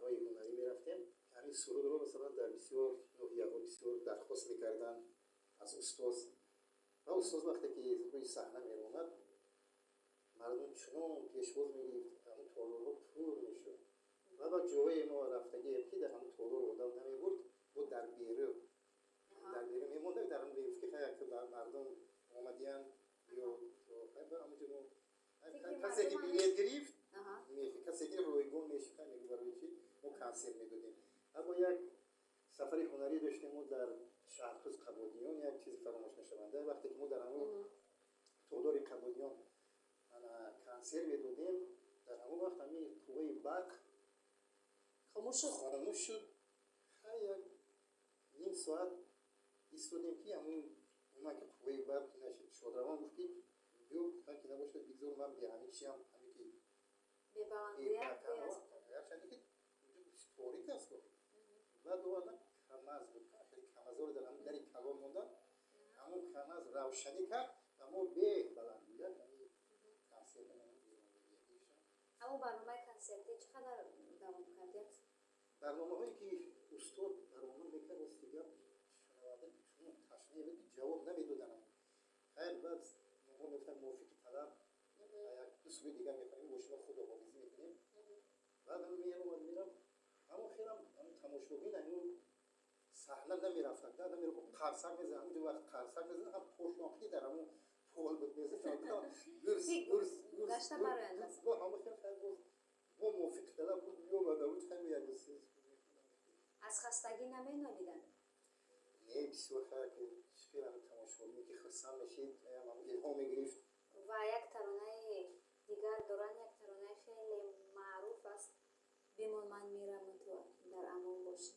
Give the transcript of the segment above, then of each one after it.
ҳои ҳунарӣ мерафтем. ҳамин сурудро масалан дар бисёр ноҳияҳо бисёр дархост мекарданд аз устоз. ва устоз вақте ки рӯи саҳна меромад, мардум чунон пешвоз мегирифт, ҳамн толорҳо пур мешуд. ва ба ҷоҳое мо рафтагием ки дар ҳамн толор одам намебурд, бо дар берӯ мемондем, дар ҳамн бевуфқӣ хая ки мардум омадиянд ё ҳамунҷо мо касе ки билет гирифт, касе ки ройгон мешикан мегӯбарои чи мо консерт медодем. аммо як сафари ҳунарӣ доштем мо дар шаҳрхӯз қабодиён, як чизи фаромӯшнашаванда. вақте ки мо дар ҳамон толори қабодиён консерт медодем, дар ҳамон вақт ҳамин қувваи барқ хомӯш шуд. як ним соат истодем ки ҳамон ки қувваи барқ нашид. шодравон гуфт ки бё ки набошад бигзор ман ҳамин чиам ҳамин ки ярчанде ки торик аст. баъд овардан камаз буд, камазор дар ҳамин дари калон мондан, ҳамон камаз равшанӣ кард ва мо беҳ баланд буд. консерт ҳамон барномаи консертӣ чӣ қадар давом кард? барномаҳое ки устод баромад мекард расти гап шунаванда чунон ташнае буд ки ҷавоб намедоданд. хайр баъд мо мефтам мувофиқи талаб як ду сӯи дигар мефаҳмем, бо шумо худоҳофизӣ мекунем. баъд меромад мерафт ҳамон хелам тамошобин ҳамон саҳна намерафтанд, намерафт қарсак мезанад. ҳамунҷо вақт қарсак мезанад, ҳам пошноқӣ дар ҳамон пол буд мезанад. гашта бароянд бо ҳамон хел хайр бо мувофиқи талаб буд меомада буд. хайр як аз хастагӣ наменалиданд? не, бисёр хайр ки шикелам тамошобин ки хурсанд мешид, илҳом мегирифт. ва як таронаи дигар доранд, як таронаи хеле маъруф аст, бимон ман мирам то дар амон бошӣ.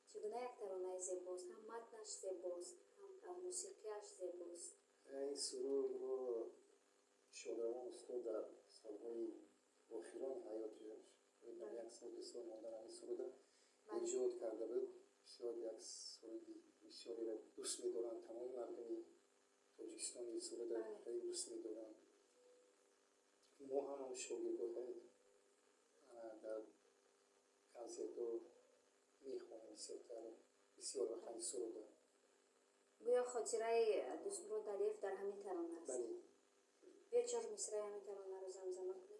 чӣ гуна як таронаи зебост, ҳам матнаш зебост, ҳам мусиқияш зебост. این سرودро шодравон устод дар солҳои охирони ҳаётиш дар як сол ду сол мондан ҳамин суруда иҷод карда буд. бисёр як суруди бисёреро дӯст медоранд, тамоми мардуми тоҷикистони суруда хеле дӯст медоранд. мо ҳам шогирдоҳо дар консертҳо мехонем бисёр вақт ҳамин суруда. гӯё хотираи Дӯстмурод Алиев дар ҳамин тарона аст. бале, бия чор мисраи ҳамин таронаро замзама кунем.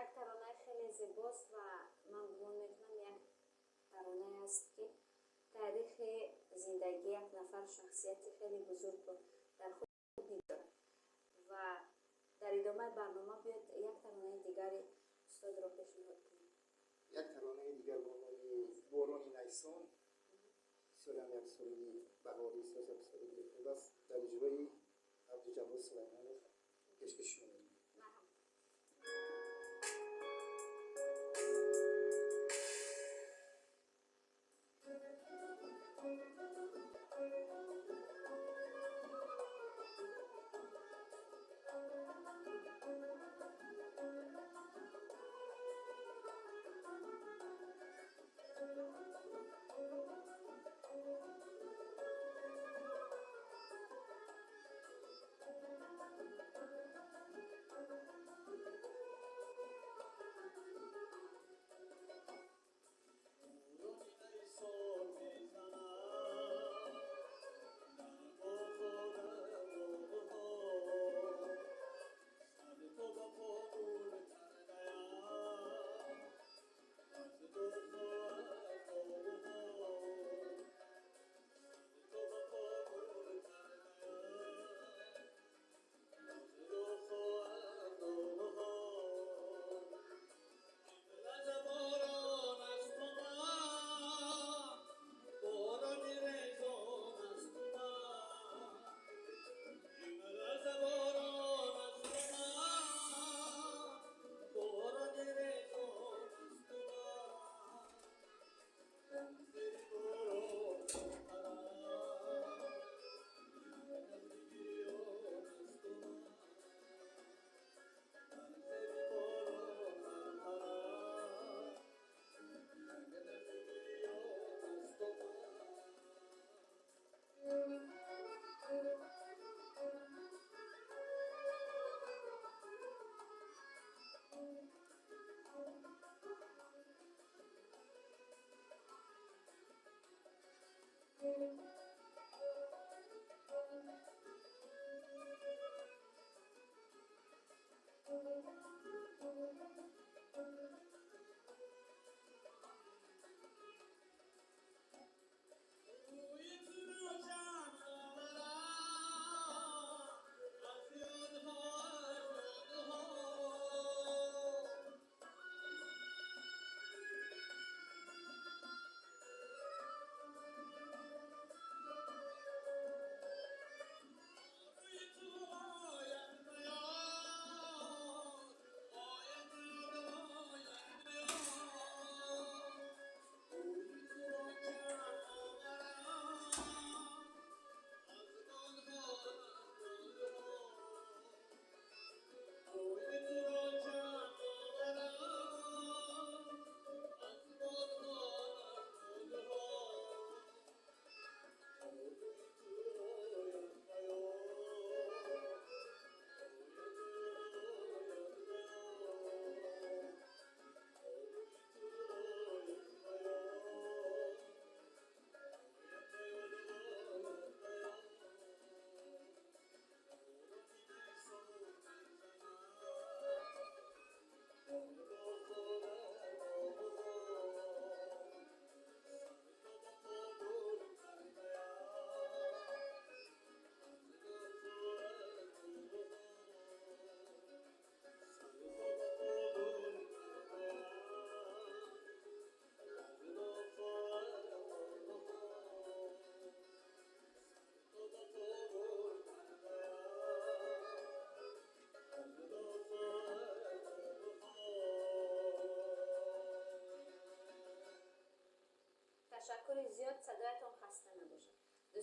як таронаи хеле зебост ва ман гумон мекунам як таронаи аст ки таърихи зиндагии як нафар шахсияти хеле бузургро дар худ мегирад. ва дар идомаи барнома биёд як таронаи дигари устодро пешниҳод кунем. як таронаи дигар бо номи борони найсон, бисёрам як суруди баҳорӣ аст дар иҷрои абдуҷаббор сулаймонов пешкаш шумо медиҳем.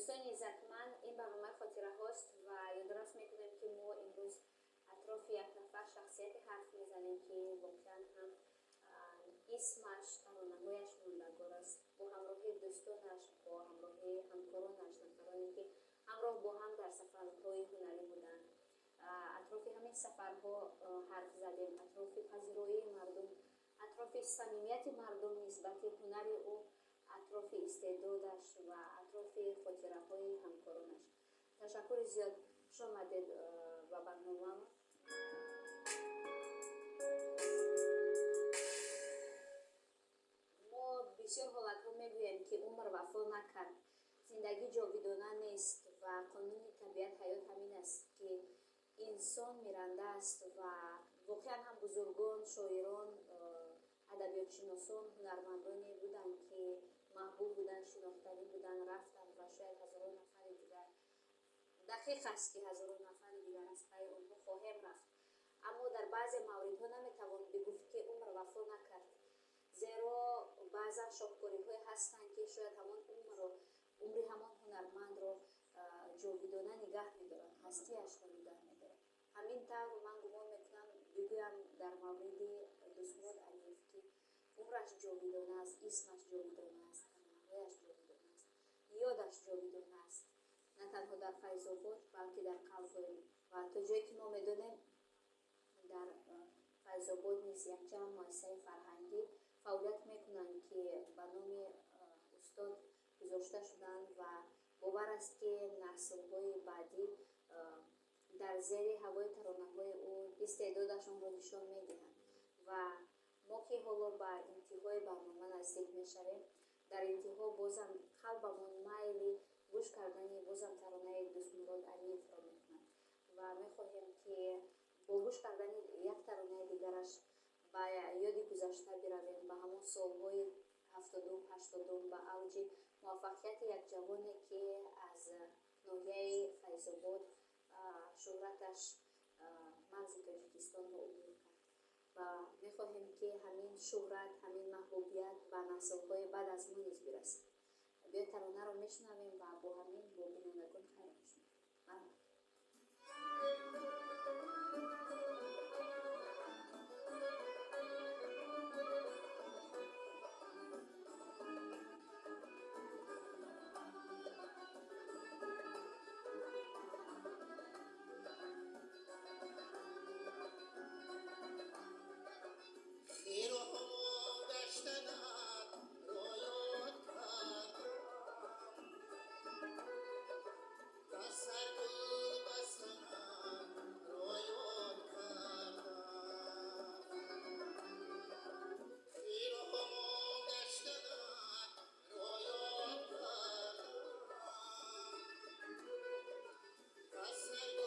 دوستان عزتمند، این برنامه خاطره هاست و یادداشت میکنیم که ما امروز اطراف یک نفر شخصیت حرف میزنیم که واقعا هم اسمش ترانه‌هایش ماندگار است. با همراهی دوستانش، با همراهی همکارانش، نفرانی که همراه با هم در سفرهای هنری بودند، اطراف همین سفرها حرف زدیم، اطراف پذیرایی مردم، اطراف صمیمیت مردم نسبت هنر او، اطراف استعدادش و اطراف خاطره های همکارانش. تشکر زیاد خوش آمدید و برنامه ما بسیار حالت ها میگوییم که عمر وفا نکرد، زندگی جاودانه نیست و قانون طبیعت حیات همین است که انسان میرنده است و واقعا هم بزرگان، شاعران، ادبیات شناسان، هنرمندانی بودند که محبوب بودند، شناختنی بودند، رفتند و شاید هزاران نفر دیگر، دقیق است که هزاران نفر دیگر از پی آنها خواهیم رفت. اما در بعضی موردها نمیتوان بگفت که عمر وفا نکرد، زیرا بعضا شاهکاری‌های هستند که شاید همان عمر همان هنرمند را جاودانه نگه می‌دارند، هستی‌اش را نگه می‌دارند. همین طور من گمان می‌کنم بگویم در مورد دستمزد علیف که عمرش جاودانه است، اسمش جاودانه است، ترانه‌هایش جاودانه است، یادش جاودانه است، نه تنها در فیض آباد بلکه در قلب‌های ما. و تا جایی که ما می‌دانیم در فیض آباد نیز یک جمع مؤسسه فرهنگی فعالیت می‌کنند که به نام استاد گذاشته شدند و باور است که نسل‌های بعدی در زیر هوای ترانه‌های او استعدادشان را نشان می‌دهند. و ما که حالا به انتهای برنامه نزدیک می‌شویم، در انتها بازم قلبمان میل گوش کردن بازم ترانه دوستمراد علیف را می‌کند و می‌خواهیم که با گوش کردن یک ترانه دیگرش به یاد گذشته برویم، به همون سال‌های 70 80 به اوج موفقیت یک جوانی که از ناحیه فیض آباد شهرتش مرز تاجیکستان را عبور کرد و می‌خواهیم که همین شهرت، همین محبوبیت به نسل‌های بعد از ما نیز برسد. بیا ترانه را میشنویم و با همین با بینندگان خیر باشیم. Asar